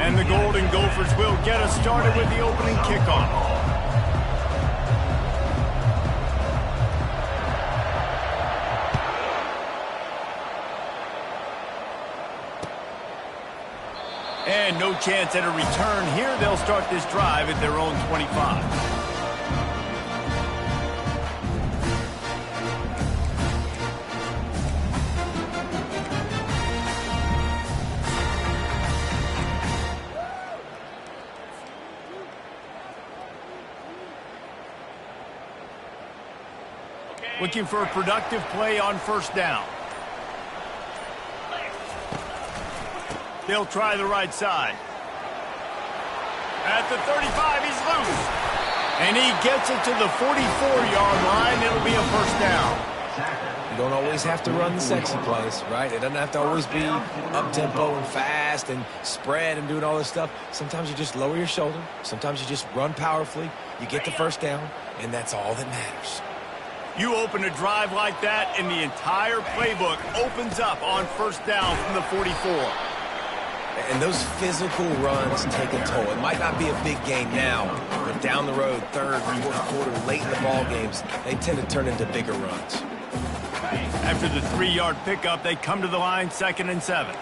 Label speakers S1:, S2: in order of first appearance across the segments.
S1: And the Golden Gophers will get us started with the opening kickoff. And no chance at a return here. They'll start this drive at their own 25. Looking for a productive play on first down. They'll try the right side. At the 35, he's loose. And he gets it to the 44-yard line. It'll be a first down.
S2: You don't always have to run the sexy plays, right? It doesn't have to always be up-tempo and fast and spread and doing all this stuff. Sometimes you just lower your shoulder. Sometimes you just run powerfully. You get the first down, and that's all that matters.
S1: You open a drive like that, and the entire playbook opens up on first down from the 44.
S2: And those physical runs take a toll. It might not be a big game now, but down the road, third, fourth quarter, late in the ball games, they tend to turn into bigger runs.
S1: After the 3-yard pickup, they come to the line, 2nd and 7.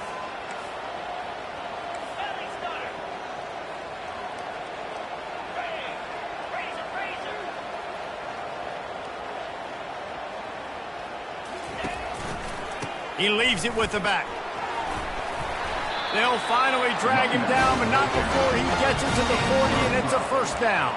S1: He leaves it with the back. They'll finally drag him down, but not before he gets it to the 40, and it's a first down.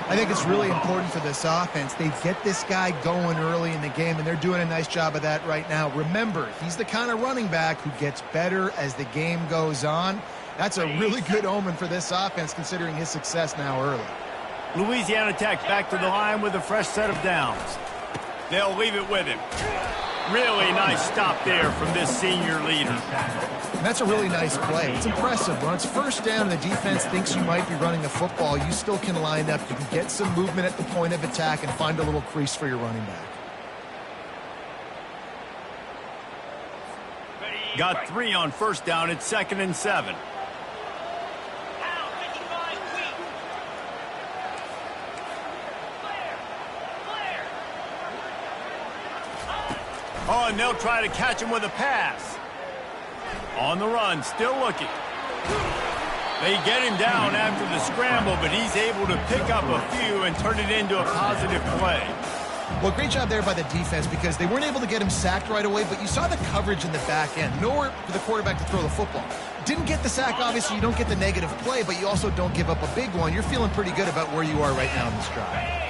S3: I think it's really important for this offense. They get this guy going early in the game, and they're doing a nice job of that right now. Remember, he's the kind of running back who gets better as the game goes on. That's a really good omen for this offense, considering his success now early.
S1: Louisiana Tech back to the line with a fresh set of downs. They'll leave it with him. Really nice stop there from this senior leader.
S3: And that's a really nice play. It's impressive. When it's first down and the defense thinks you might be running the football, you still can line up. You can get some movement at the point of attack and find a little crease for your running back.
S1: Got 3 on first down. It's 2nd and 7. Oh, and they'll try to catch him with a pass. On the run, still looking. They get him down after the scramble, but he's able to pick up a few and turn it into a positive play.
S3: Well, great job there by the defense because they weren't able to get him sacked right away, but you saw the coverage in the back end. Nowhere for the quarterback to throw the football. Didn't get the sack, obviously. You don't get the negative play, but you also don't give up a big one. You're feeling pretty good about where you are right now in this drive.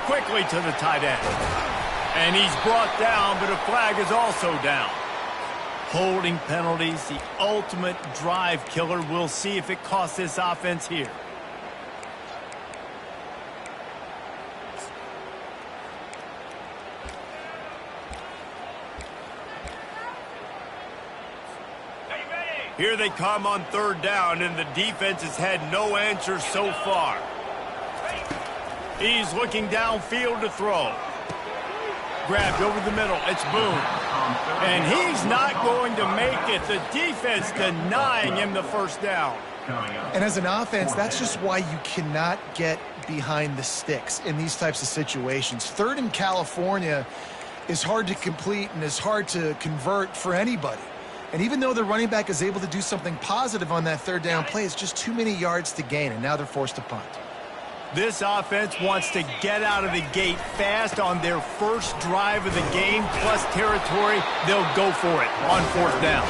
S1: Quickly to the tight end. And he's brought down, but a flag is also down. Holding penalties, the ultimate drive killer. We'll see if it costs this offense here. Here they come on third down, and the defense has had no answers so far. He's looking downfield to throw. Grabbed over the middle. It's Boone. And he's not going to make it. The defense denying him the first down.
S3: And as an offense, that's just why you cannot get behind the sticks in these types of situations. Third in California is hard to complete and is hard to convert for anybody. And even though the running back is able to do something positive on that third down play, it's just too many yards to gain, and now they're forced to punt.
S1: This offense wants to get out of the gate fast on their first drive of the game, plus territory. They'll go for it on fourth down.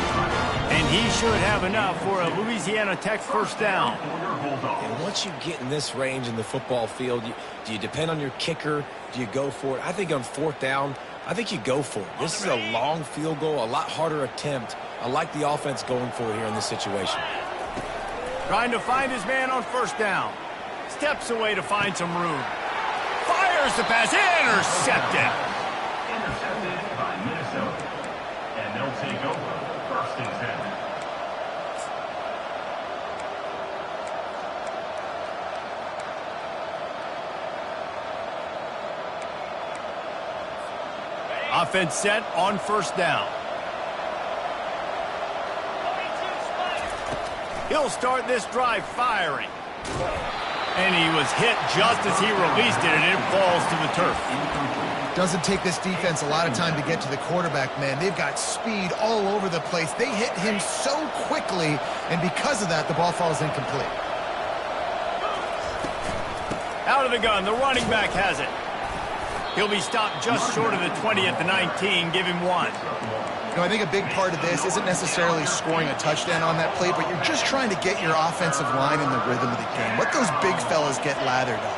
S1: And he should have enough for a Louisiana Tech first down.
S2: And once you get in this range in the football field, do you depend on your kicker? Do you go for it? I think on fourth down, I think you go for it. This is a long field goal, a lot harder attempt. I like the offense going for it here in this situation.
S1: Trying to find his man on first down. Steps away to find some room. Fires the pass. Intercepted.
S4: Intercepted by Minnesota. And they'll take over first and 10.
S1: Offense set on first down. He'll start this drive firing. And he was hit just as he released it, and it falls to the turf.
S3: Doesn't take this defense a lot of time to get to the quarterback, man. They've got speed all over the place. They hit him so quickly, and because of that, the ball falls incomplete.
S1: Out of the gun, the running back has it. He'll be stopped just short of the 20 at the 19. Give him 1.
S3: You know, I think a big part of this isn't necessarily scoring a touchdown on that play, but you're just trying to get your offensive line in the rhythm of the game. Let those big fellas get lathered up.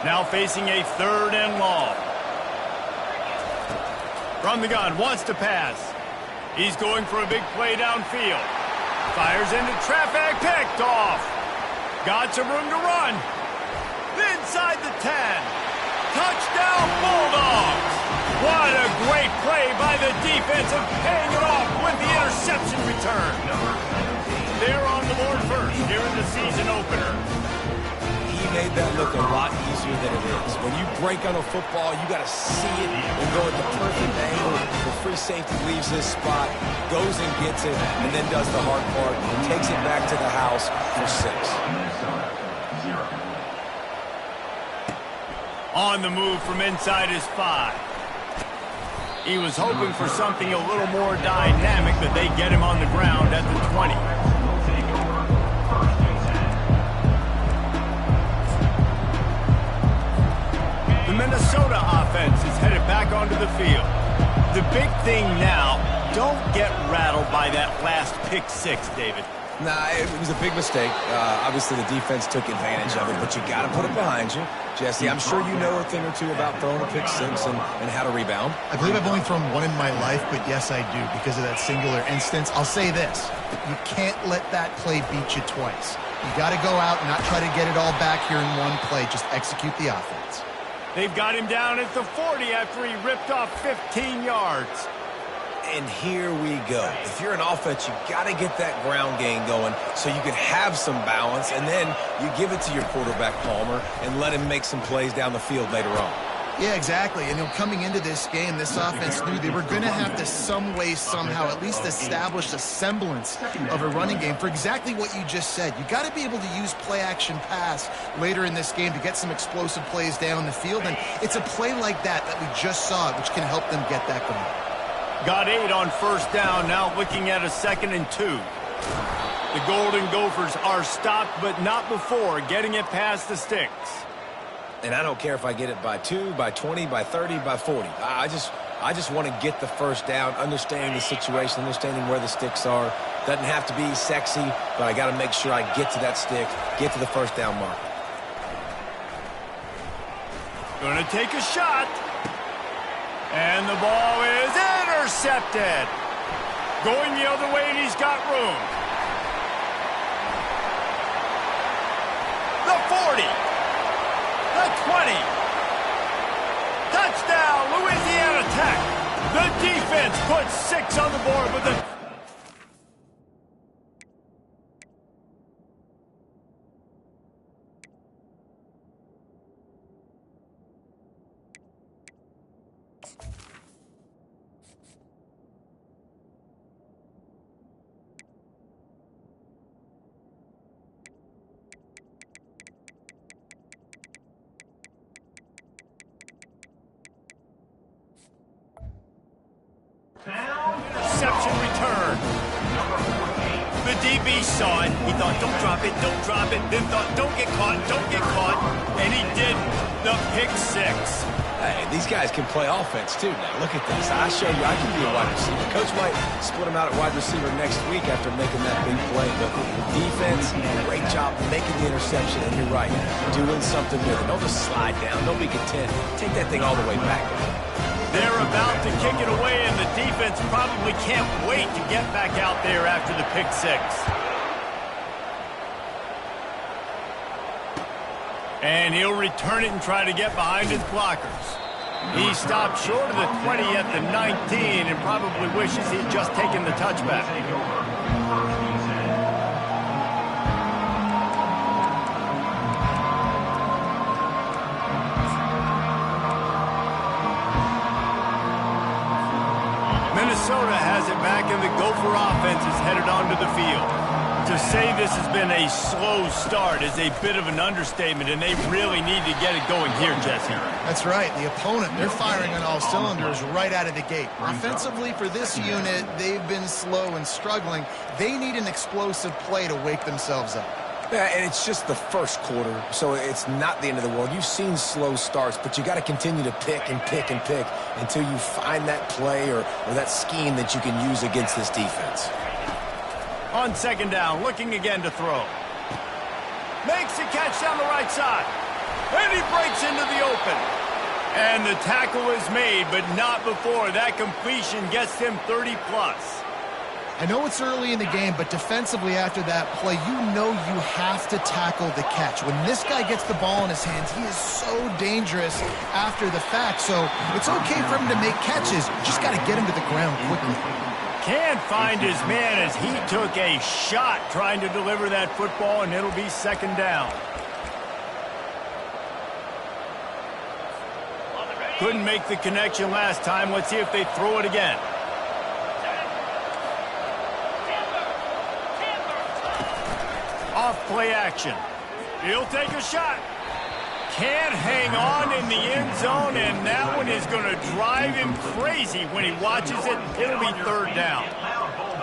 S1: Now facing a 3rd and long. From the gun, wants to pass. He's going for a big play downfield. Fires into traffic, picked off. Got some room to run. Inside the 10. Touchdown, Bulldogs! What a great play by the defense and paying it off with the interception return. They're on the board first here in the season opener.
S2: He made that look a lot easier than it is. When you break on a football, you got to see it and go at the perfect angle. The free safety leaves this spot, goes and gets it, and then does the hard part, and takes it back to the house for 6.
S1: On the move from inside his 5. He was hoping for something a little more dynamic, but they get him on the ground at the 20. The Minnesota offense is headed back onto the field. The big thing now, don't get rattled by that last pick 6, David.
S2: Nah, it was a big mistake. Obviously, the defense took advantage of it, but you got to put it behind you. Jesse, I'm sure you know a thing or two about throwing a pick 6 and how to rebound.
S3: I believe I've only thrown 1 in my life, but yes, I do, because of that singular instance. I'll say this. You can't let that play beat you twice. You got to go out and not try to get it all back here in one play. Just execute the offense.
S1: They've got him down at the 40 after he ripped off 15 yards.
S2: And here we go. If you're an offense, you got to get that ground game going so you can have some balance, and then you give it to your quarterback, Palmer, and let him make some plays down the field later on.
S3: Yeah, exactly. And coming into this game, this offense knew they were going to have to some way, somehow, at least establish a semblance of a running game for exactly what you just said. You got to be able to use play-action pass later in this game to get some explosive plays down the field, and it's a play like that we just saw, which can help them get that going.
S1: Got 8 on first down, now looking at a 2nd and 2. The Golden Gophers are stopped, but not before getting it past the sticks.
S2: And I don't care if I get it by 2, by 20, by 30, by 40. I just want to get the first down, understanding the situation, understanding where the sticks are. Doesn't have to be sexy, but I got to make sure I get to that stick, get to the first down mark.
S1: Gonna take a shot. And the ball is intercepted. Going the other way, and he's got room. The 40. The 20. Touchdown, Louisiana Tech. The defense puts 6 on the board with the... Reception return. The DB saw it. He thought, don't drop it, don't drop it. Then thought, don't get caught, don't get caught. And he didn't. The pick 6.
S2: Hey, these guys can play offense, too, now. Look at this. I showed you I can be a wide receiver. Coach might split him out at wide receiver next week after making that big play. But defense, great job making the interception. And you're right, doing something with it. Don't just slide down. Don't be content. Take that thing all the way back.
S1: They're about to kick it away, and the defense probably can't wait to get back out there after the pick 6. And he'll return it and try to get behind his blockers. He stopped short of the 20 at the 19 and probably wishes he'd just taken the touchback. Minnesota has it back, and the Gopher offense is headed onto the field. To say this has been a slow start is a bit of an understatement, and they really need to get it going here, Jesse.
S3: That's right. The opponent, they're firing on all cylinders right out of the gate. Offensively, for this unit, they've been slow and struggling. They need an explosive play to wake themselves up.
S2: Yeah, and it's just the first quarter, so it's not the end of the world. You've seen slow starts, but you got to continue to pick and pick and pick until you find that play or that scheme that you can use against this defense.
S1: On second down, looking again to throw. Makes the catch down the right side. And he breaks into the open. And the tackle is made, but not before that completion gets him 30-plus.
S3: I know it's early in the game, but defensively after that play, you know you have to tackle the catch. When this guy gets the ball in his hands, he is so dangerous after the fact. So it's okay for him to make catches. Just got to get him to the ground quickly.
S1: Can't find his man as he took a shot trying to deliver that football, and it'll be second down. Couldn't make the connection last time. Let's see if they throw it again. Off play action. He'll take a shot. Can't hang on in the end zone, and that one is going to drive him crazy when he watches it. It'll be third down.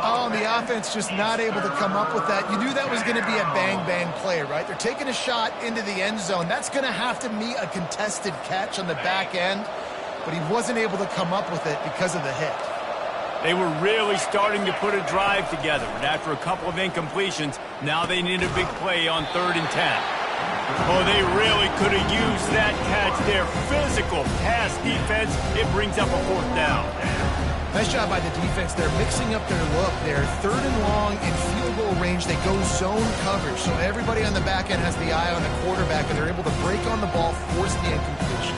S3: Oh, and the offense just not able to come up with that. You knew that was going to be a bang-bang play, right? They're taking a shot into the end zone. That's going to have to meet a contested catch on the back end, but he wasn't able to come up with it because of the hit.
S1: They were really starting to put a drive together, but after a couple of incompletions, now they need a big play on 3rd and 10. Oh, they really could have used that catch there. Physical pass defense. It brings up a 4th down.
S3: Nice job by the defense. They're mixing up their look. They're 3rd and long in field goal range. They go zone coverage, so everybody on the back end has the eye on the quarterback, and they're able to break on the ball, force the incompletion.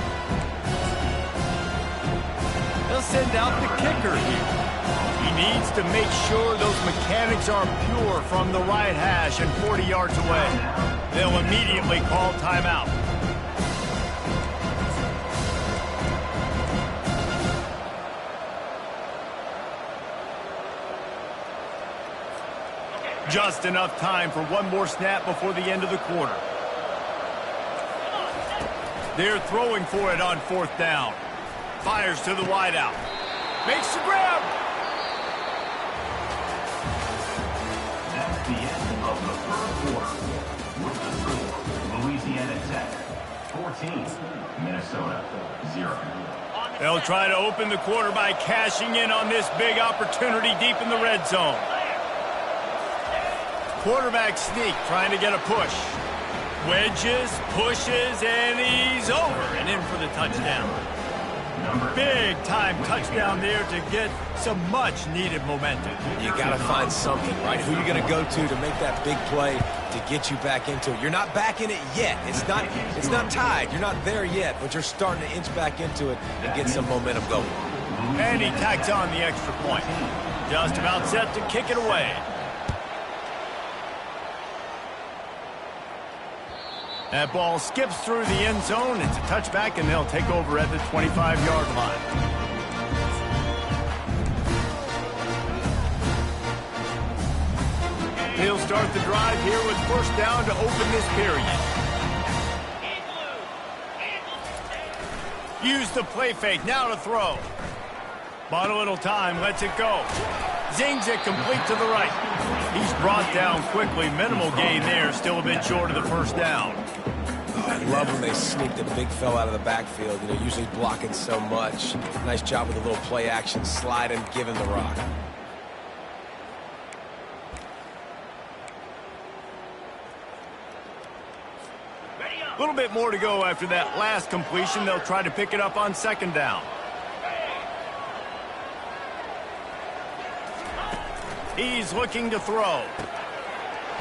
S1: They'll send out the kicker here. He needs to make sure those mechanics are pure from the right hash and 40 yards away. They'll immediately call timeout. Just enough time for one more snap before the end of the quarter. They're throwing for it on 4th down. Fires to the wideout. Makes the grab.
S4: That's the end of the 3rd quarter. With the score, Louisiana Tech 14, Minnesota 0.
S1: They'll try to open the quarter by cashing in on this big opportunity deep in the red zone. Quarterback sneak trying to get a push. Wedges, pushes, and he's over and in for the touchdown. Big time touchdown there to get some much needed momentum.
S2: You got to find something, right? Who are you going to go to make that big play to get you back into it? You're not back in it yet. It's not tied. You're not there yet, but you're starting to inch back into it and get some momentum going.
S1: And he tacks on the extra point. Just about set to kick it away. That ball skips through the end zone. It's a touchback, and they'll take over at the 25-yard line. He'll start the drive here with 1st down to open this period. Use the play fake. Now to throw. Bought a little time. Lets it go. Zings it complete to the right. He's brought down quickly. Minimal gain there. Still a bit short of the 1st down.
S2: I love when they sneak the big fella out of the backfield. You know, usually blocking so much. Nice job with a little play action, sliding, giving the rock.
S1: A little bit more to go after that last completion. They'll try to pick it up on 2nd down. He's looking to throw.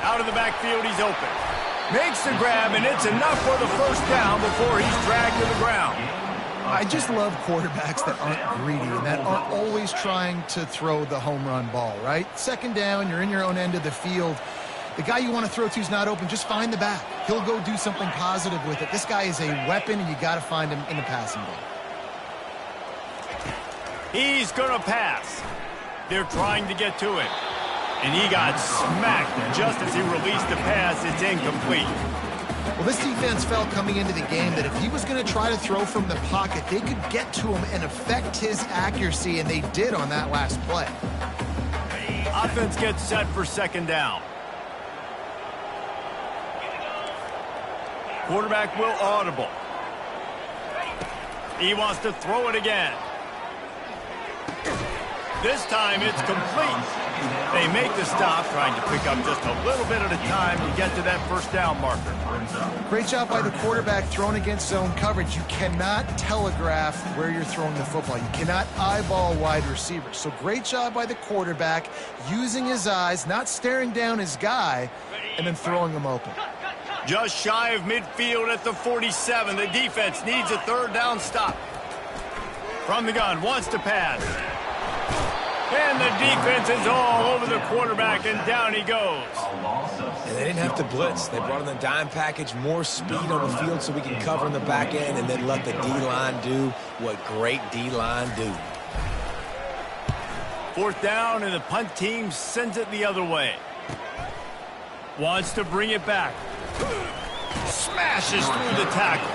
S1: Out of the backfield, he's open. Makes the grab, and it's enough for the 1st down before he's dragged to the ground.
S3: I just love quarterbacks that aren't greedy and that aren't always trying to throw the home run ball, right? 2nd down, you're in your own end of the field. The guy you want to throw to is not open. Just find the back. He'll go do something positive with it. This guy is a weapon, and you got to find him in the passing game.
S1: He's going to pass. They're trying to get to it. And he got smacked just as he released the pass. It's incomplete.
S3: Well, this defense felt coming into the game that if he was going to try to throw from the pocket, they could get to him and affect his accuracy, and they did on that last play.
S1: Offense gets set for second down. Quarterback will audible. He wants to throw it again. This time it's complete. They make the stop, trying to pick up just a little bit at a time to get to that first down marker.
S3: Great job by the quarterback throwing against zone coverage. You cannot telegraph where you're throwing the football. You cannot eyeball wide receivers. So great job by the quarterback using his eyes, not staring down his guy, and then throwing him open.
S1: Just shy of midfield at the 47. The defense needs a third down stop. From the gun, wants to pass. And the defense is all over the quarterback, and down he goes.
S2: And they didn't have to blitz. They brought in the dime package, more speed on the field so we can cover in the back end and then let the D-line do what great D-line do.
S1: Fourth down, and the punt team sends it the other way. Wants to bring it back. Smashes through the tackle.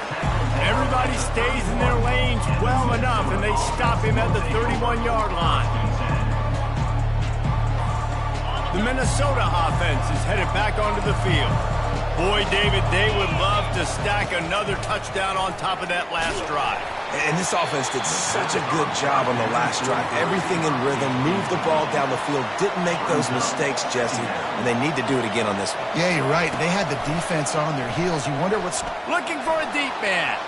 S1: Everybody stays in their lanes well enough, and they stop him at the 31-yard line. The Minnesota offense is headed back onto the field. Boy, David, they would love to stack another touchdown on top of that last drive.
S2: And this offense did such a good job on the last drive. Everything in rhythm, moved the ball down the field, didn't make those mistakes, Jesse, and they need to do it again on this one.
S3: Yeah, you're right. They had the defense on their heels. You wonder what's...
S1: Looking for a deep man.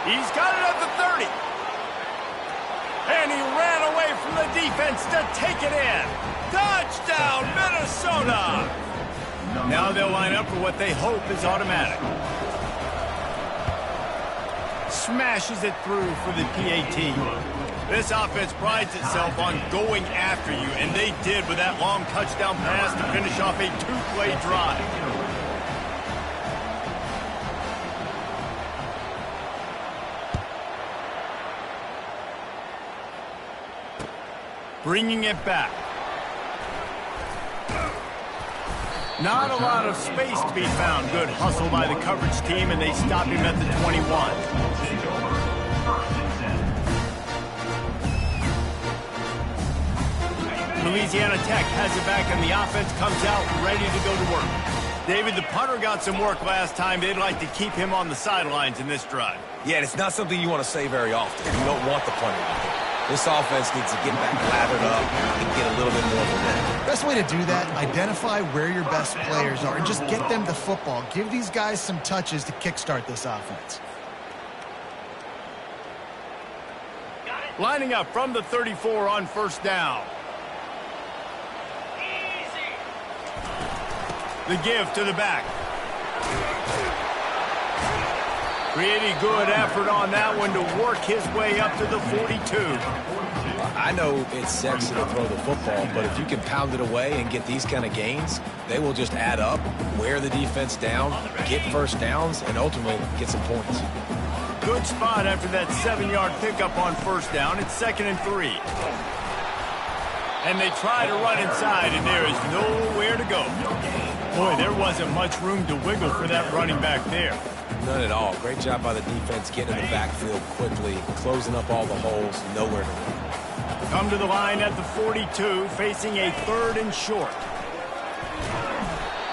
S1: He's got it at the 30. And he ran away from the defense to take it in. Touchdown, Minnesota! Now they'll line up for what they hope is automatic. Smashes it through for the PAT. This offense prides itself on going after you, and they did with that long touchdown pass to finish off a two-play drive. Bringing it back. Not a lot of space to be found. Good hustle by the coverage team, and they stop him at the 21. Louisiana Tech has it back, and the offense comes out ready to go to work. David, the punter got some work last time. They'd like to keep him on the sidelines in this drive.
S2: Yeah, and it's not something you want to say very often. You don't want the punter out there. This offense needs to get back lathered up and get a little bit more momentum.
S3: Best way to do that, identify where your best players are and just get them the football. Give these guys some touches to kickstart this offense.
S1: Lining up from the 34 on first down. The give to the back. Pretty good effort on that one to work his way up to the 42.
S2: I know it's sexy to throw the football, but if you can pound it away and get these kind of gains, they will just add up, wear the defense down, get first downs, and ultimately get some points.
S1: Good spot after that 7-yard pickup on first down. It's 2nd and 3. And they try to run inside, and there is nowhere to go. Boy, there wasn't much room to wiggle for that running back there.
S2: None at all. Great job by the defense getting in the backfield quickly, closing up all the holes, nowhere to run.
S1: Come to the line at the 42, facing a 3rd and short.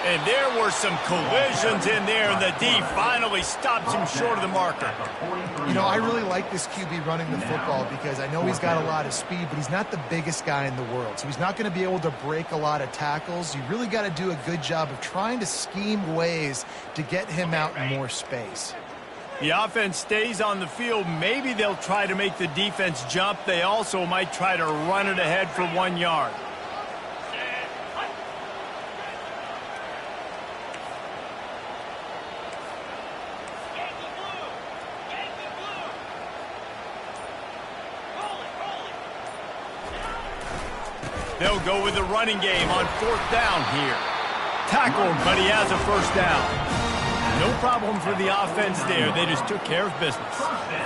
S1: And there were some collisions in there, and the D finally stops him short of the marker.
S3: You know, I really like this QB running the football because I know he's got a lot of speed, but he's not the biggest guy in the world. So he's not going to be able to break a lot of tackles. You really got to do a good job of trying to scheme ways to get him out in more space.
S1: The offense stays on the field. Maybe they'll try to make the defense jump. They also might try to run it ahead for 1 yard. They'll go with the running game on 4th down here. Tackled, but he has a first down. No problem for the offense there. They just took care of business.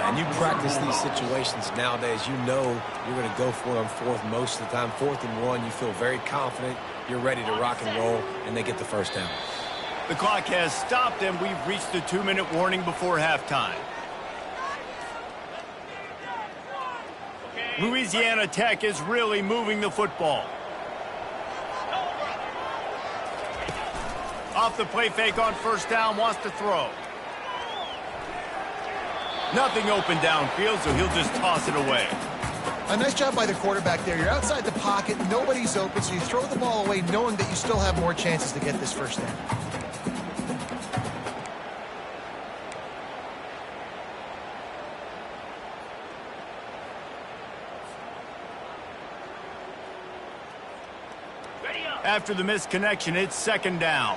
S2: And you practice these situations nowadays. You know you're going to go for it on fourth most of the time. 4th and 1, you feel very confident. You're ready to rock and roll, and they get the first down.
S1: The clock has stopped, and we've reached the 2-minute warning before halftime. Louisiana Tech is really moving the football. Off the play fake on first down, wants to throw. Nothing open downfield, so he'll just toss it away.
S3: A nice job by the quarterback there. You're outside the pocket, nobody's open, so you throw the ball away knowing that you still have more chances to get this first down.
S1: After the missed connection, it's 2nd down.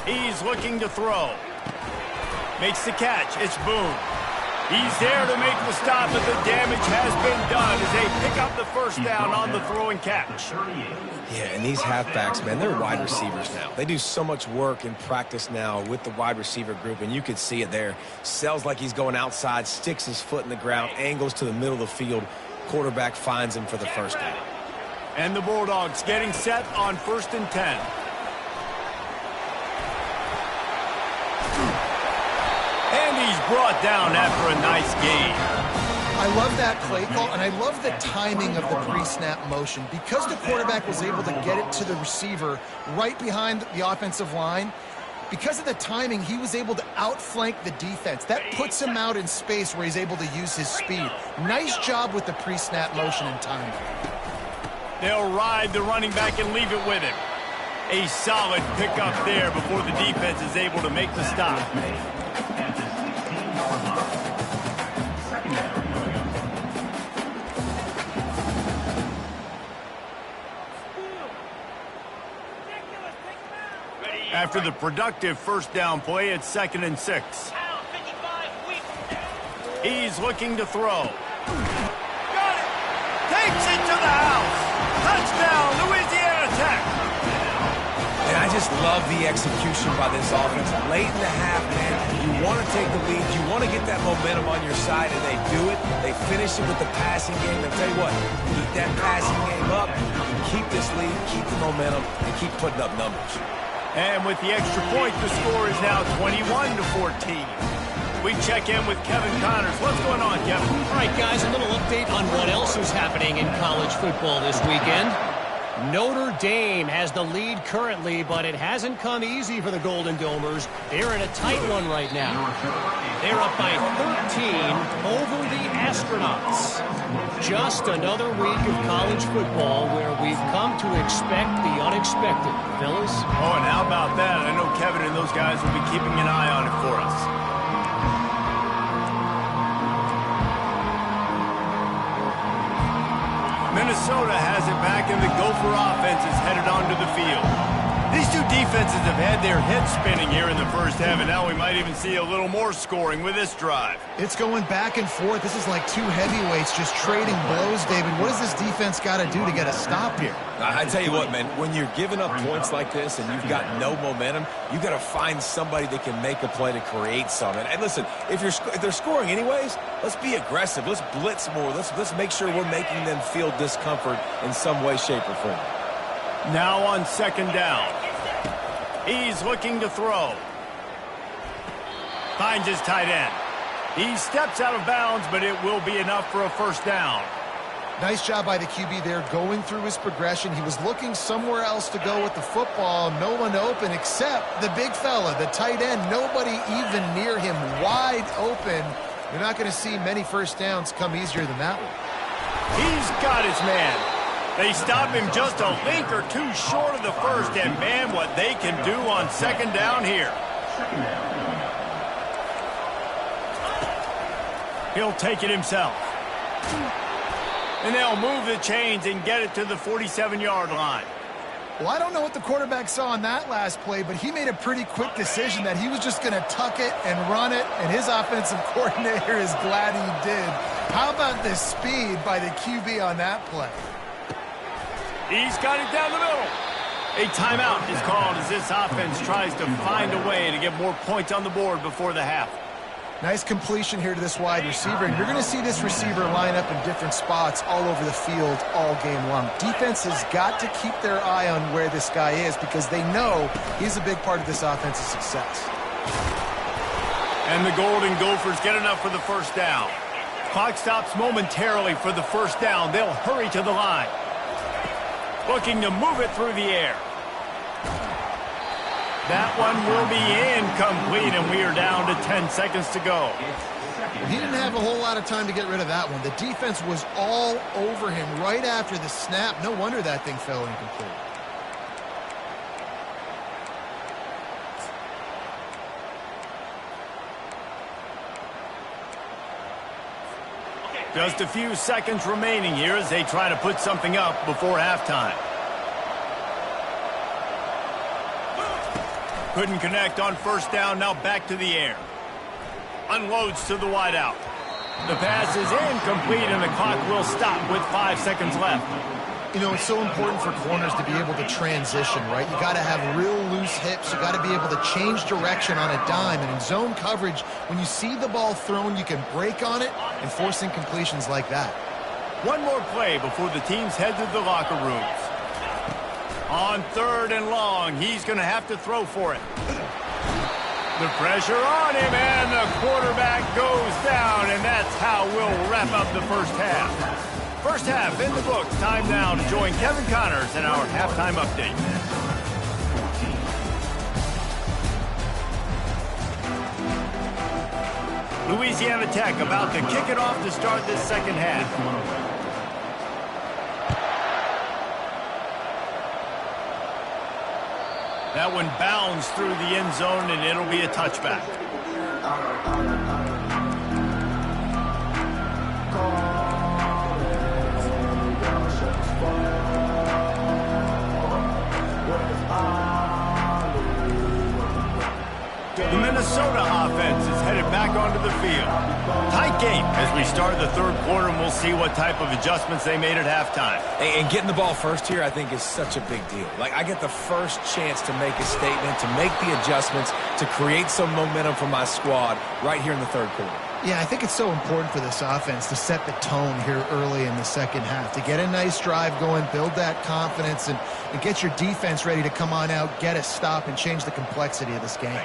S1: He's looking to throw. Makes the catch. It's Boone. He's there to make the stop, but the damage has been done as they pick up the first down on the throw and catch.
S2: Yeah, and these halfbacks, man, they're wide receivers now. They do so much work in practice now with the wide receiver group, and you could see it there. Sells like he's going outside, sticks his foot in the ground, angles to the middle of the field. Quarterback finds him for the first down.
S1: And the Bulldogs getting set on 1st and 10. And he's brought down after a nice gain.
S3: I love that play call, and I love the timing of the pre-snap motion. Because the quarterback was able to get it to the receiver right behind the offensive line, because of the timing, he was able to outflank the defense. That puts him out in space where he's able to use his speed. Nice job with the pre-snap motion and timing.
S1: They'll ride the running back and leave it with him. A solid pickup there before the defense is able to make the stop. After the productive first down play, it's 2nd and 6. He's looking to throw. Got it! Takes it to the house! Touchdown, Louisiana Tech!
S2: And I just love the execution by this offense. Late in the half, man, you want to take the lead. You want to get that momentum on your side, and they do it. They finish it with the passing game. And tell you what, keep that passing game up. You keep this lead, keep the momentum, and keep putting up numbers.
S1: And with the extra point, the score is now 21-14. We check in with Kevin Connors. What's going on, Kevin?
S5: All right, guys, a little update on what else is happening in college football this weekend. Notre Dame has the lead currently, but it hasn't come easy for the Golden Domers. They're in a tight one right now. They're up by 13 over the Astronauts. Just another week of college football where we've come to expect the unexpected, fellas.
S1: Oh, and how about that? I know Kevin and those guys will be keeping an eye on it for us. Minnesota has it back, and the Gopher offense is headed onto the field. These two defenses have had their heads spinning here in the first half, and now we might even see a little more scoring with this drive.
S3: It's going back and forth. This is like two heavyweights just trading blows, David. What does this defense got to do to get a stop here?
S2: I tell you what, man, when you're giving up points like this and you've got no momentum, you got to find somebody that can make a play to create something. And listen, if they're scoring anyways, let's be aggressive. Let's blitz more. Let's make sure we're making them feel discomfort in some way, shape, or form.
S1: Now on 2nd down. He's looking to throw. Finds his tight end. He steps out of bounds, but it will be enough for a first down.
S3: Nice job by the QB there, going through his progression. He was looking somewhere else to go with the football. No one open except the big fella, the tight end. Nobody even near him, wide open. You're not going to see many first downs come easier than that one.
S1: He's got his man. They stop him just a link or two short of the first, and man, what they can do on 2nd down here. He'll take it himself. And they'll move the chains and get it to the 47-yard line.
S3: Well, I don't know what the quarterback saw on that last play, but he made a pretty quick decision that he was just going to tuck it and run it, and his offensive coordinator is glad he did. How about the speed by the QB on that play?
S1: He's got it down the middle. A timeout is called as this offense tries to find a way to get more points on the board before the half.
S3: Nice completion here to this wide receiver, and you're going to see this receiver line up in different spots all over the field all game long. Defense has got to keep their eye on where this guy is because they know he's a big part of this offense's success.
S1: And the Golden Gophers get enough for the first down. Clock stops momentarily for the first down. They'll hurry to the line. Looking to move it through the air. That one will be incomplete, and we are down to 10 seconds to go.
S3: He didn't have a whole lot of time to get rid of that one. The defense was all over him right after the snap. No wonder that thing fell incomplete.
S1: Just a few seconds remaining here as they try to put something up before halftime. Couldn't connect on first down, now back to the air. Unloads to the wideout. The pass is incomplete and the clock will stop with 5 seconds left.
S3: You know, it's so important for corners to be able to transition, right? You got to have real loose hips. You got to be able to change direction on a dime. And in zone coverage, when you see the ball thrown, you can break on it and force incompletions like that.
S1: One more play before the teams head to the locker rooms. On 3rd and long, he's going to have to throw for it. The pressure on him, and the quarterback goes down, and that's how we'll wrap up the first half. First half in the books. Time now to join Kevin Connors in our halftime update. Louisiana Tech about to kick it off to start this second half. That one bounds through the end zone, and it'll be a touchback. The Minnesota offense is headed back onto the field. Tight game as we start the third quarter, and we'll see what type of adjustments they made at halftime.
S2: And getting the ball first here, I think, is such a big deal. Like, I get the first chance to make a statement, to make the adjustments, to create some momentum for my squad right here in the third quarter.
S3: Yeah, I think it's so important for this offense to set the tone here early in the second half, to get a nice drive going, build that confidence, and get your defense ready to come on out, get a stop, and change the complexity of this game.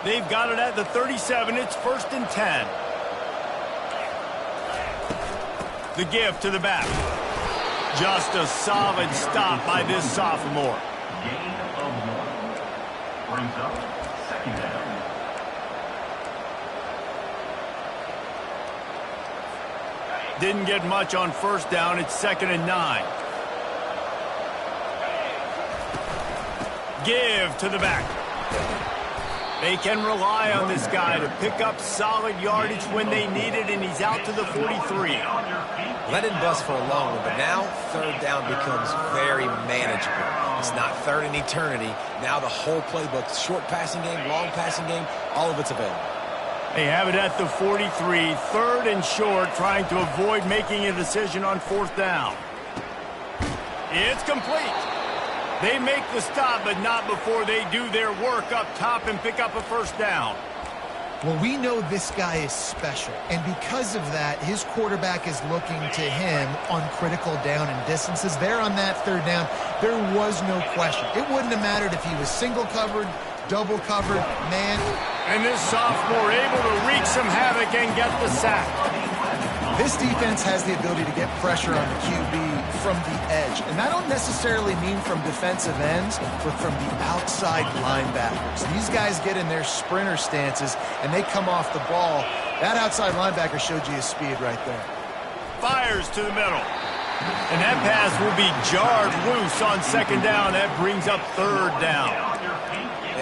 S1: They've got it at the 37. It's 1st and 10. The give to the back. Just a solid stop by this sophomore.
S4: Gain of 1. Brings up 2nd down.
S1: Didn't get much on first down. It's 2nd and 9. Give to the back. They can rely on this guy to pick up solid yardage when they need it, and he's out to the 43.
S2: That didn't bust for a long one, but now 3rd down becomes very manageable. It's not 3rd in eternity. Now the whole playbook, short passing game, long passing game, all of it's available.
S1: They have it at the 43, 3rd and short, trying to avoid making a decision on 4th down. It's complete. They make the stop, but not before they do their work up top and pick up a first down.
S3: Well, we know this guy is special, and because of that, his quarterback is looking to him on critical down and distances. There on that 3rd down, there was no question. It wouldn't have mattered if he was single covered, double covered, man.
S1: And this sophomore able to wreak some havoc and get the sack.
S3: This defense has the ability to get pressure on the QB from the edge. And I don't necessarily mean from defensive ends, but from the outside linebackers. These guys get in their sprinter stances, and they come off the ball. That outside linebacker showed you his speed right there.
S1: Fires to the middle. And that pass will be jarred loose on 2nd down. That brings up 3rd down.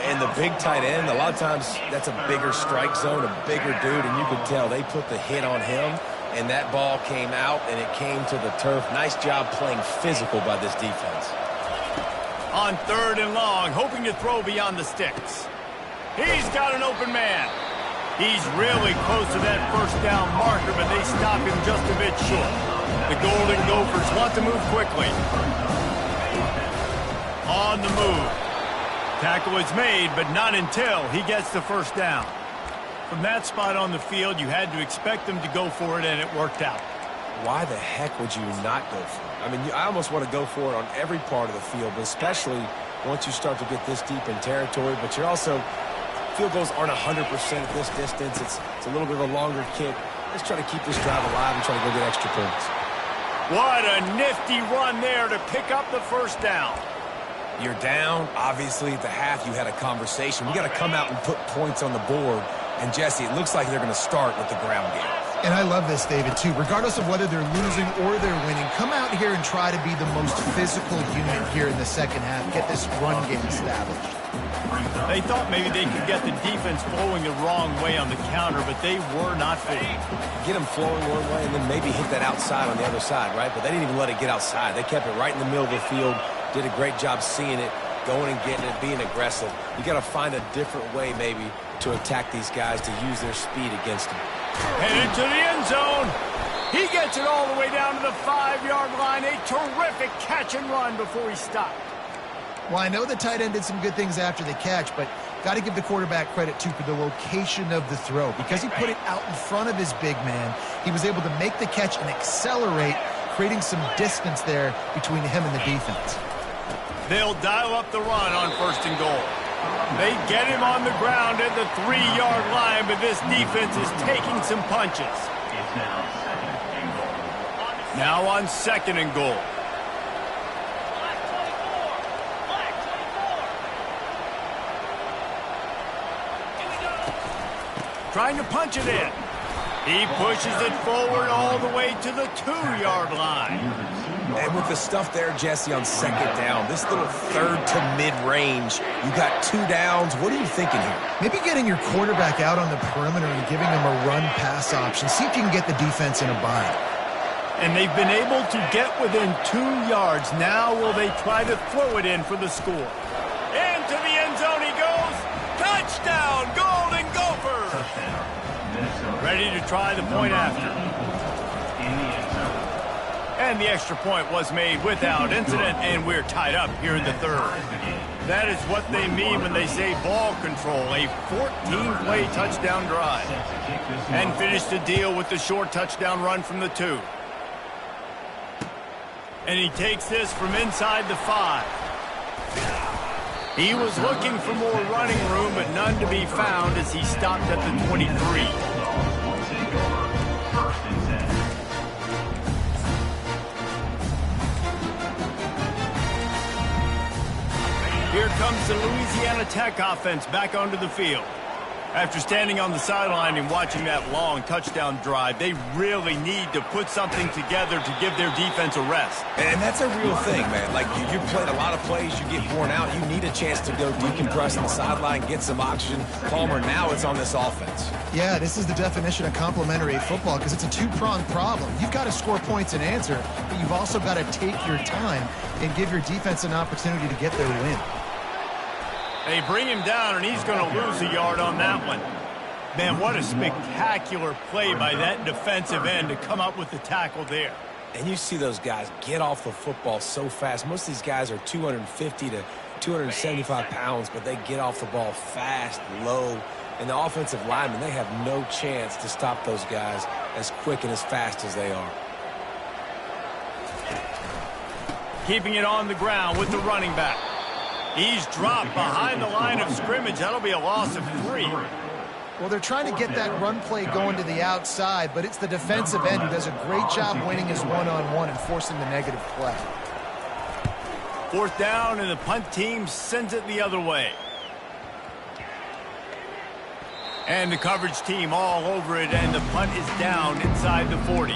S2: And the big tight end, a lot of times that's a bigger strike zone, a bigger dude, and you can tell they put the hit on him, and that ball came out, and it came to the turf. Nice job playing physical by this defense.
S1: On 3rd and long, hoping to throw beyond the sticks. He's got an open man. He's really close to that first down marker, but they stop him just a bit short. The Golden Gophers want to move quickly. on the move. Tackle is made, but not until he gets the first down. From that spot on the field, you had to expect them to go for it, and it worked out.
S2: Why the heck would you not go for it? I mean, I almost want to go for it on every part of the field, but especially once you start to get this deep in territory. But you're also, field goals aren't 100% at this distance. It's a little bit of a longer kick. Let's try to keep this drive alive and try to go get extra points.
S1: What a nifty run there to pick up the first down.
S2: You're down. Obviously, at the half, you had a conversation. We got to come out and put points on the board. And, Jesse, it looks like they're going to start with the ground game.
S3: And I love this, David, too. Regardless of whether they're losing or they're winning, come out here and try to be the most physical unit here in the second half. Get this run game established.
S1: They thought maybe they could get the defense flowing the wrong way on the counter, but they were not fitting.
S2: Get them flowing one way and then maybe hit that outside on the other side, right? But they didn't even let it get outside. They kept it right in the middle of the field, did a great job seeing it, going and getting it, being aggressive. You got to find a different way maybe to attack these guys to use their speed against them.
S1: Headed to the end zone. He gets it all the way down to the 5-yard line. A terrific catch and run before he stopped.
S3: Well, I know the tight end did some good things after the catch, but got to give the quarterback credit, too, for the location of the throw. Because he put it out in front of his big man, he was able to make the catch and accelerate, creating some distance there between him and the defense.
S1: They'll dial up the run on 1st and goal. They get him on the ground at the 3-yard line, but this defense is taking some punches.
S4: It's now 2nd and goal.
S1: Now on 2nd and goal. Trying to punch it in. He pushes it forward all the way to the 2-yard line.
S2: And with the stuff there, Jesse, on 2nd down, this little 3rd to mid-range, you got 2 downs. What are you thinking here?
S3: Maybe getting your quarterback out on the perimeter and giving him a run-pass option. See if you can get the defense in a bind.
S1: And they've been able to get within 2 yards. Now will they try to throw it in for the score? Into the end zone he goes. Touchdown, Golden Gophers! Ready to try the point after. And the extra point was made without incident, and we're tied up here in the 3rd. That is what they mean when they say ball control, a 14-play touchdown drive. And finish the deal with the short touchdown run from the 2. And he takes this from inside the 5. He was looking for more running room, but none to be found as he stopped at the 23. Here comes the Louisiana Tech offense back onto the field. After standing on the sideline and watching that long touchdown drive, they really need to put something together to give their defense a rest.
S2: And that's a real thing, man. Like, you played a lot of plays, you get worn out, you need a chance to go decompress on the sideline, get some oxygen. Palmer, now it's on this offense.
S3: Yeah, this is the definition of complementary football because it's a two-pronged problem. You've got to score points and answer, but you've also got to take your time and give your defense an opportunity to get their win.
S1: They bring him down, and he's going to lose a yard on that one. Man, what a spectacular play by that defensive end to come up with the tackle there.
S2: And you see those guys get off the football so fast. Most of these guys are 250 to 275 pounds, but they get off the ball fast, low. And the offensive linemen, they have no chance to stop those guys as quick and as fast as they are.
S1: Keeping it on the ground with the running back. He's dropped behind the line of scrimmage. That'll be a loss of 3.
S3: Well, they're trying to get that run play going to the outside, but it's the defensive end who does a great job winning his one-on-one and forcing the negative play.
S1: 4th down, and the punt team sends it the other way. And the coverage team all over it, and the punt is down inside the 40.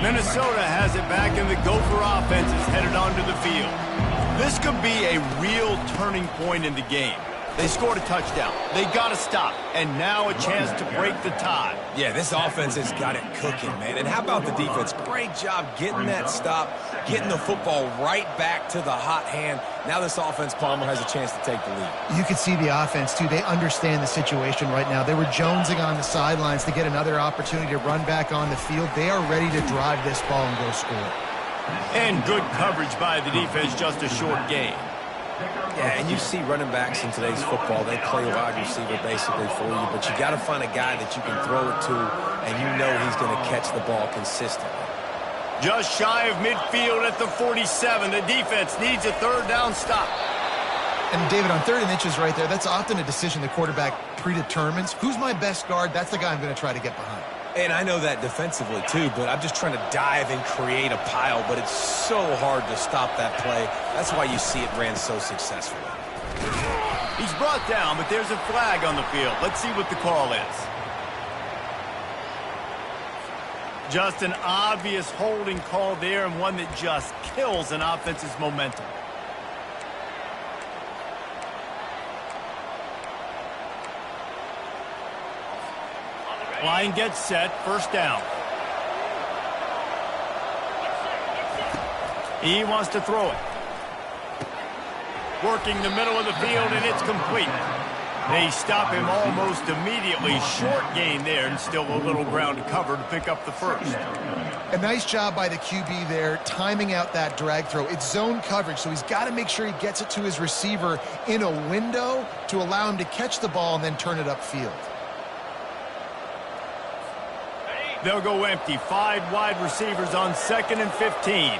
S1: Minnesota has it back, and the Gopher offense is headed onto the field. This could be a real turning point in the game. They scored a touchdown. They got to stop. And now a chance to break the tie.
S2: Yeah, this offense has got it cooking, man. And how about the defense? Great job getting that stop, getting the football right back to the hot hand. Now this offense, Palmer, has a chance to take the lead.
S3: You can see the offense, too. They understand the situation right now. They were jonesing on the sidelines to get another opportunity to run back on the field. They are ready to drive this ball and go score.
S1: And good coverage by the defense, just a short gain.
S2: Yeah, and you see running backs in today's football, they play wide receiver basically for you, but you got to find a guy that you can throw it to, and you know he's going to catch the ball consistently.
S1: Just shy of midfield at the 47. The defense needs a third down stop.
S3: And, David, on 3rd and inches right there, that's often a decision the quarterback predetermines. Who's my best guard? That's the guy I'm going to try to get behind.
S2: And I know that defensively, too, but I'm just trying to dive and create a pile, but it's so hard to stop that play. That's why you see it ran so successfully.
S1: He's brought down, but there's a flag on the field. Let's see what the call is. Just an obvious holding call there, and one that just kills an offense's momentum. Line gets set, first down. He wants to throw it. Working the middle of the field, and it's complete. They stop him almost immediately. Short gain there, and still a little ground to cover to pick up the first.
S3: A nice job by the QB there, timing out that drag throw. It's zone coverage, so he's got to make sure he gets it to his receiver in a window to allow him to catch the ball and then turn it upfield.
S1: They'll go empty. 5 wide receivers on 2nd and 15.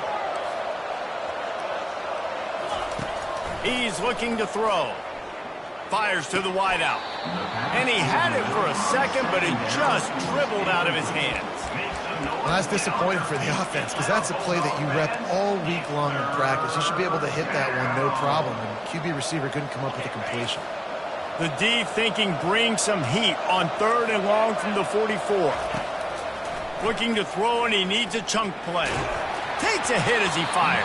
S1: He's looking to throw. Fires to the wideout. And he had it for a second, but it just dribbled out of his hands.
S3: Well, that's disappointing for the offense because that's a play that you rep all week long in practice. You should be able to hit that one no problem, and QB receiver couldn't come up with a completion.
S1: The D thinking bring some heat on 3rd and long from the 44. Looking to throw, and he needs a chunk play. Takes a hit as he fires.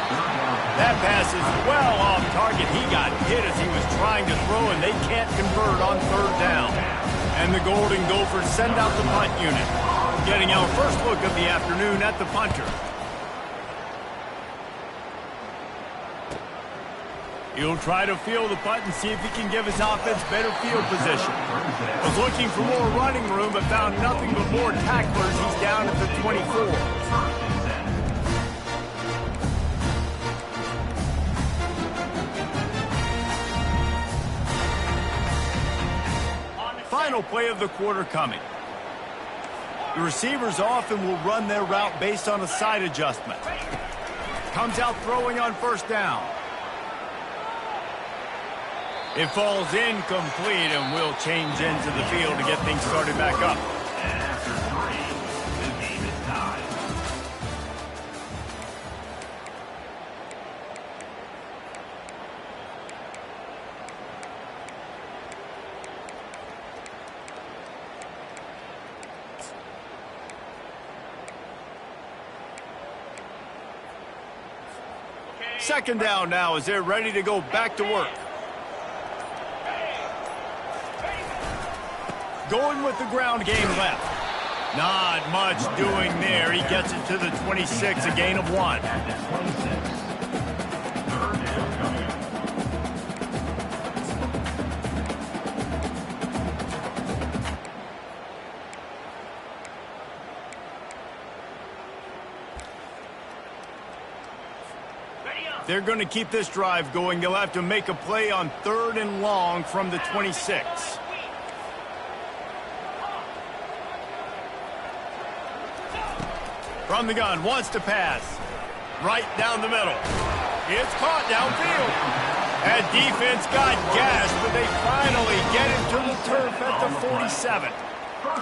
S1: That pass is well off target. He got hit as he was trying to throw, and they can't convert on 3rd down. And the Golden Gophers send out the punt unit. Getting our first look of the afternoon at the punter. He'll try to field the punt and see if he can give his offense better field position. Was looking for more running room, but found nothing but more tacklers. He's down at the 24. Final play of the quarter coming. The receivers often will run their route based on a side adjustment. Comes out throwing on 1st down. It falls incomplete, and we'll change ends of the field to get things started back up.
S4: And after 3, the game is tied.
S1: Second down now as they're ready to go back to work. Going with the ground game left. Not much doing there. He gets it to the 26, a gain of 1. They're going to keep this drive going. They'll have to make a play on 3rd and long from the 26. From the gun, wants to pass. Right down the middle. It's caught downfield. That defense got gashed, but they finally get it to the turf at the 47.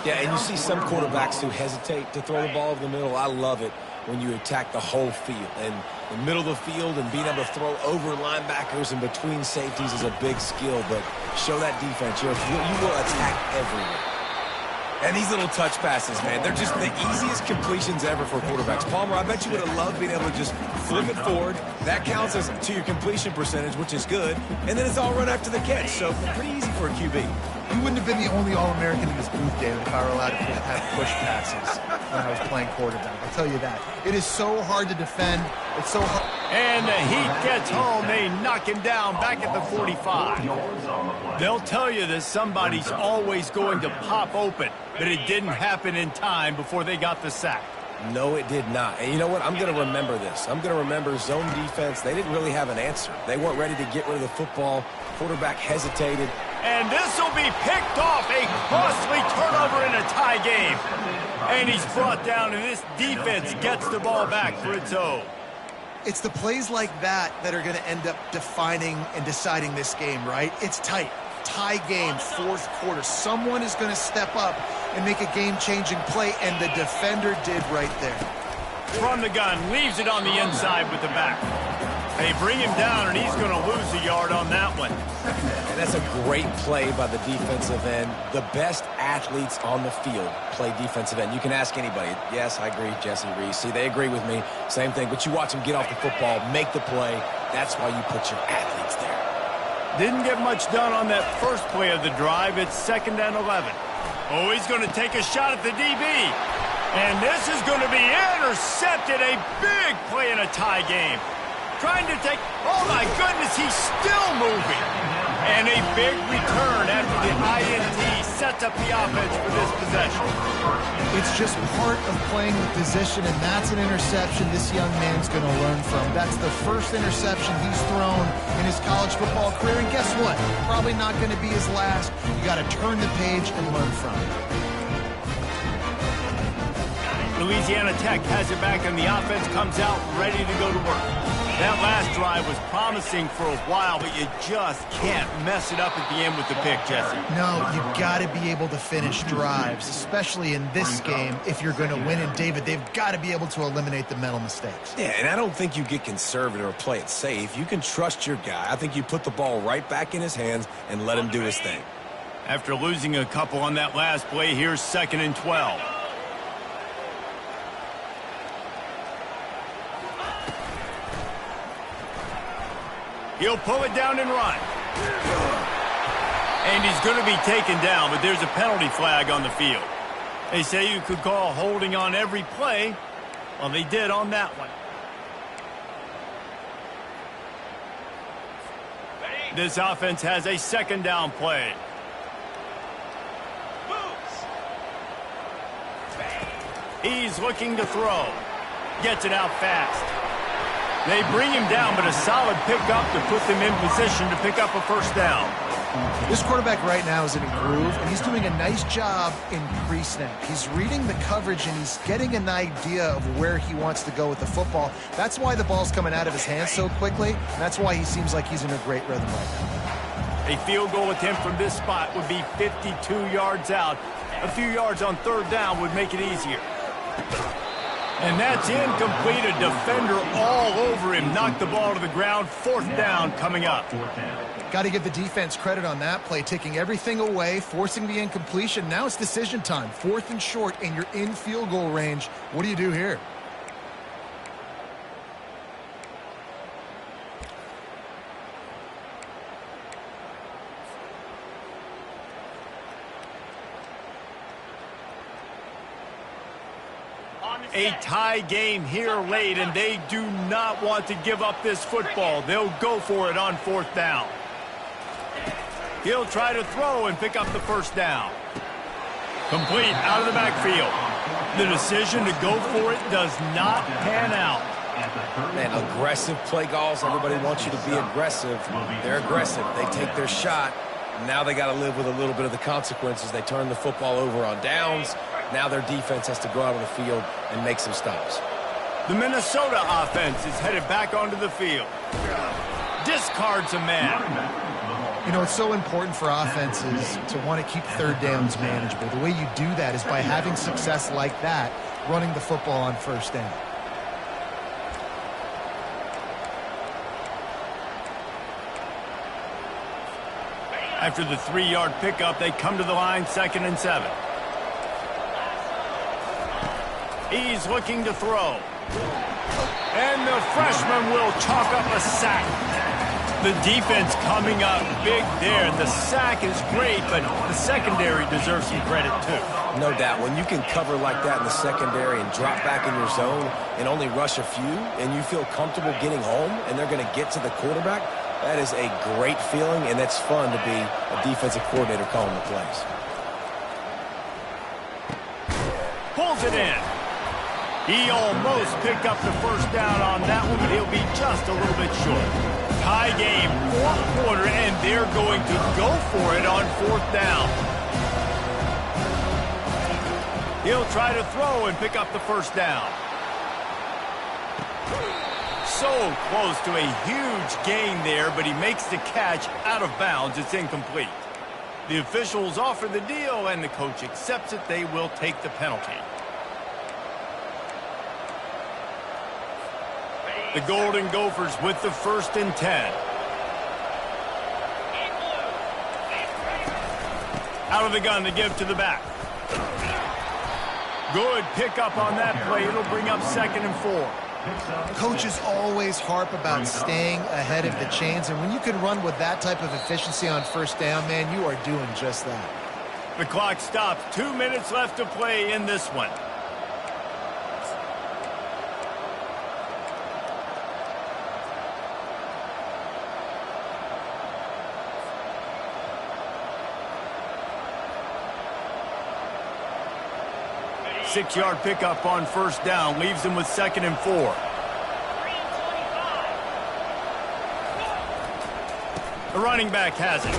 S2: Yeah, and you see some quarterbacks who hesitate to throw the ball over the middle. I love it when you attack the whole field. And the middle of the field and being able to throw over linebackers and between safeties is a big skill, but show that defense. You will attack everywhere. And these little touch passes, man, they're just the easiest completions ever for quarterbacks. Palmer, I bet you would have loved being able to just flip it forward. That counts as to your completion percentage, which is good. And then it's all run after the catch, so pretty easy for a QB.
S3: You wouldn't have been the only All-American in this booth, David, if I were allowed to have push passes when I was playing quarterback. I'll tell you that. It is so hard to defend. It's so hard.
S1: And the Heat gets home. They knock him down back at the 45. They'll tell you that somebody's always going to pop open, but it didn't happen in time before they got the sack.
S2: No, it did not. And you know what? I'm going to remember this. I'm going to remember zone defense. They didn't really have an answer. They weren't ready to get rid of the football. Quarterback hesitated.
S1: And this will be picked off. A costly turnover in a tie game. And he's brought down, and this defense gets the ball back for its own.
S3: It's the plays like that that are going to end up defining and deciding this game, right? It's tight. Tie game, fourth quarter. Someone is going to step up and make a game-changing play, and the defender did right there.
S1: From the gun, leaves it on the inside with the back. They bring him down, and he's going to lose a yard on that one.
S2: And that's a great play by the defensive end. The best athletes on the field play defensive end. You can ask anybody. Yes, I agree, Jesse Reese. See, they agree with me. Same thing. But you watch them get off the football, make the play. That's why you put your athletes there.
S1: Didn't get much done on that first play of the drive. It's 2nd and 11. Oh, he's going to take a shot at the DB. And this is going to be intercepted. A big play in a tie game. Trying to take, oh my goodness, he's still moving. And a big return after the INT sets up the offense for this possession.
S3: It's just part of playing the position, and that's an interception this young man's going to learn from. That's the first interception he's thrown in his college football career, and guess what? Probably not going to be his last. You got to turn the page and learn from it.
S1: Louisiana Tech has it back, and the offense comes out ready to go to work. That last drive was promising for a while, but you just can't mess it up at the end with the pick, Jesse.
S3: No, you've got to be able to finish drives, especially in this game if you're going to win. And, David, they've got to be able to eliminate the mental mistakes.
S2: Yeah, and I don't think you get conservative or play it safe. You can trust your guy. I think you put the ball right back in his hands and let him do his thing.
S1: After losing a couple on that last play, here's 2nd and 12. He'll pull it down and run. And he's going to be taken down, but there's a penalty flag on the field. They say you could call holding on every play. Well, they did on that one. This offense has a 2nd down play. He's looking to throw. Gets it out fast. They bring him down, but a solid pickup to put them in position to pick up a first down.
S3: This quarterback right now is in a groove, and he's doing a nice job in pre-snap. He's reading the coverage, and he's getting an idea of where he wants to go with the football. That's why the ball's coming out of his hands so quickly, and that's why he seems like he's in a great rhythm right now.
S1: A field goal attempt from this spot would be 52 yards out. A few yards on 3rd down would make it easier. And that's incomplete. A defender all over him. Knocked the ball to the ground. 4th down coming up.
S3: Got to give the defense credit on that play, taking everything away, forcing the incompletion. Now it's decision time. 4th and short, and you're in field goal range. What do you do here?
S1: A tie game here late, and they do not want to give up this football. They'll go for it on 4th down. He'll try to throw and pick up the first down. Complete out of the backfield. The decision to go for it does not pan out.
S2: Man, aggressive play calls. Everybody wants you to be aggressive. They're aggressive. They take their shot. Now they got to live with a little bit of the consequences. They turn the football over on downs. Now their defense has to go out on the field and make some stops.
S1: The Minnesota offense is headed back onto the field. Discards a man.
S3: You know, it's so important for offenses to want to keep 3rd downs manageable. The way you do that is by having success like that, running the football on 1st down.
S1: After the 3-yard pickup, they come to the line 2nd and 7. He's looking to throw. And the freshman will chalk up a sack. The defense coming up big there. The sack is great, but the secondary deserves some credit too.
S2: No doubt. When you can cover like that in the secondary and drop back in your zone and only rush a few, and you feel comfortable getting home and they're going to get to the quarterback, that is a great feeling, and that's fun to be a defensive coordinator calling the plays.
S1: Pulls it in. He almost picked up the first down on that one, but he'll be just a little bit short. Tie game, fourth quarter, and they're going to go for it on fourth down. He'll try to throw and pick up the first down. So close to a huge gain there, but he makes the catch out of bounds. It's incomplete. The officials offer the deal, and the coach accepts it. They will take the penalty. The Golden Gophers with the 1st and 10. Out of the gun to give to the back. Good pickup on that play. It'll bring up 2nd and 4.
S3: Coaches always harp about staying ahead of the chains, and when you can run with that type of efficiency on first down, man, you are doing just that.
S1: The clock stops. 2 minutes left to play in this one. Six-yard pickup on first down. Leaves him with 2nd and 4. The running back has it.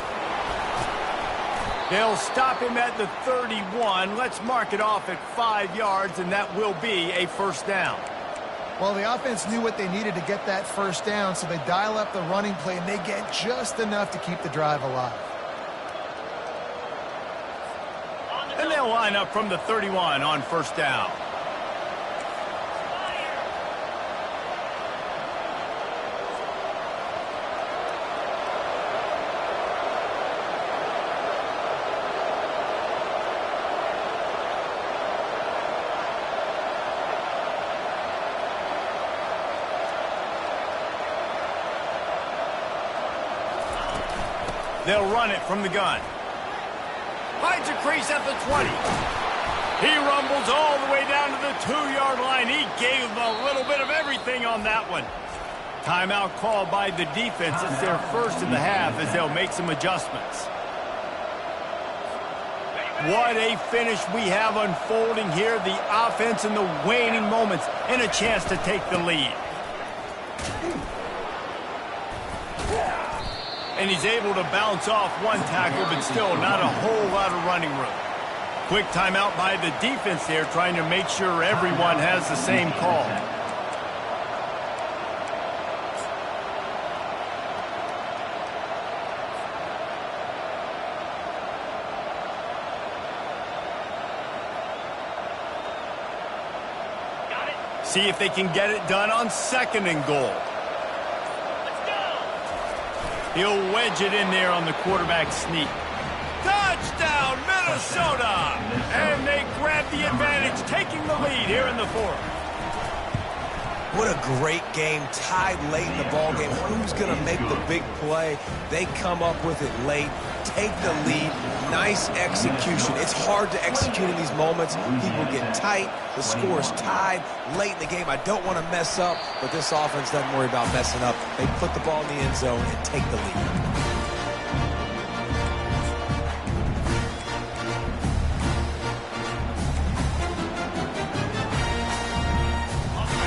S1: They'll stop him at the 31. Let's mark it off at 5 yards, and that will be a first down.
S3: Well, the offense knew what they needed to get that first down, so they dial up the running play, and they get just enough to keep the drive alive.
S1: And they'll line up from the 31 on first down. They'll run it from the gun. Finds a crease at the 20. He rumbles all the way down to the 2-yard line. He gave them a little bit of everything on that one. Timeout called by the defense. It's their first in the half as they'll make some adjustments. What a finish we have unfolding here. The offense in the waning moments and a chance to take the lead. And he's able to bounce off one tackle, but still not a whole lot of running room. Quick timeout by the defense there, trying to make sure everyone has the same call. See if they can get it done on 2nd and goal. He'll wedge it in there on the quarterback sneak. Touchdown, Minnesota! And they grab the advantage, taking the lead here in the 4th.
S2: What a great game, tied late in the ballgame. Who's going to make the big play? They come up with it late, take the lead. Nice execution. It's hard to execute in these moments. People get tight. The score's tied late in the game. I don't want to mess up, but this offense doesn't worry about messing up. They put the ball in the end zone and take the lead.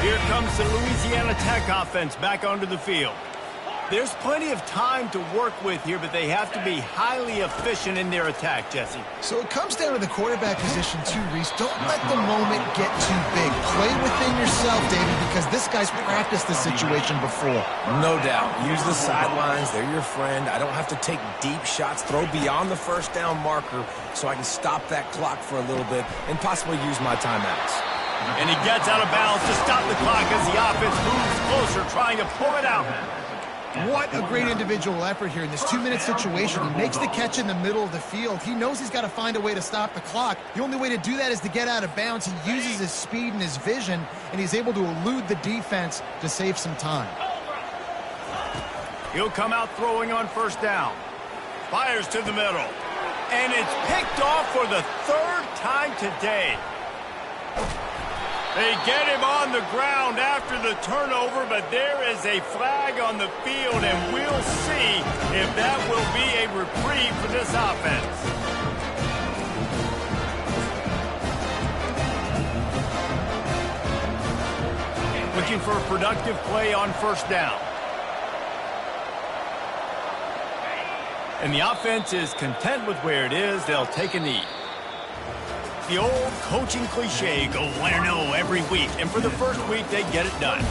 S1: Here comes the Louisiana Tech offense back onto the field. There's plenty of time to work with here, but they have to be highly efficient in their attack, Jesse.
S3: So it comes down to the quarterback position too, Reese. Don't let the moment get too big. Play within yourself, David, because this guy's practiced this situation before.
S2: No doubt. Use the sidelines. They're your friend. I don't have to take deep shots. Throw beyond the first down marker so I can stop that clock for a little bit and possibly use my timeouts.
S1: And he gets out of bounds to stop the clock as the offense moves closer, trying to pull it out.
S3: What a great individual effort here in this 2-minute situation. He makes the catch in the middle of the field. He knows he's got to find a way to stop the clock. The only way to do that is to get out of bounds. He uses his speed and his vision, and he's able to elude the defense to save some time.
S1: He'll come out throwing on first down. Fires to the middle. And it's picked off for the 3rd time today. They get him on the ground after the turnover, but there is a flag on the field, and we'll see if that will be a reprieve for this offense. Looking for a productive play on first down. And the offense is content with where it is. They'll take a knee. The old coaching cliche, go win or no every week. And for the first week, they get it done.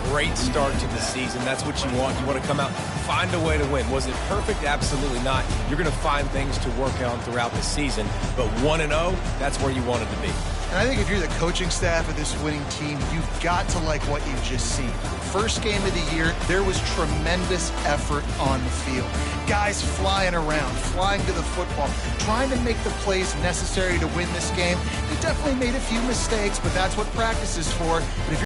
S2: Great start to the season. That's what you want. You want to come out, find a way to win. Was it perfect? Absolutely not. You're going to find things to work on throughout the season. But 1-0, that's where you wanted to be.
S3: And I think if you're the coaching staff of this winning team, you've got to like what you've just seen. First game of the year, there was tremendous effort on the field. Guys flying around, flying to the football, trying to make the plays necessary to win this game. They definitely made a few mistakes, but that's what practice is for. But if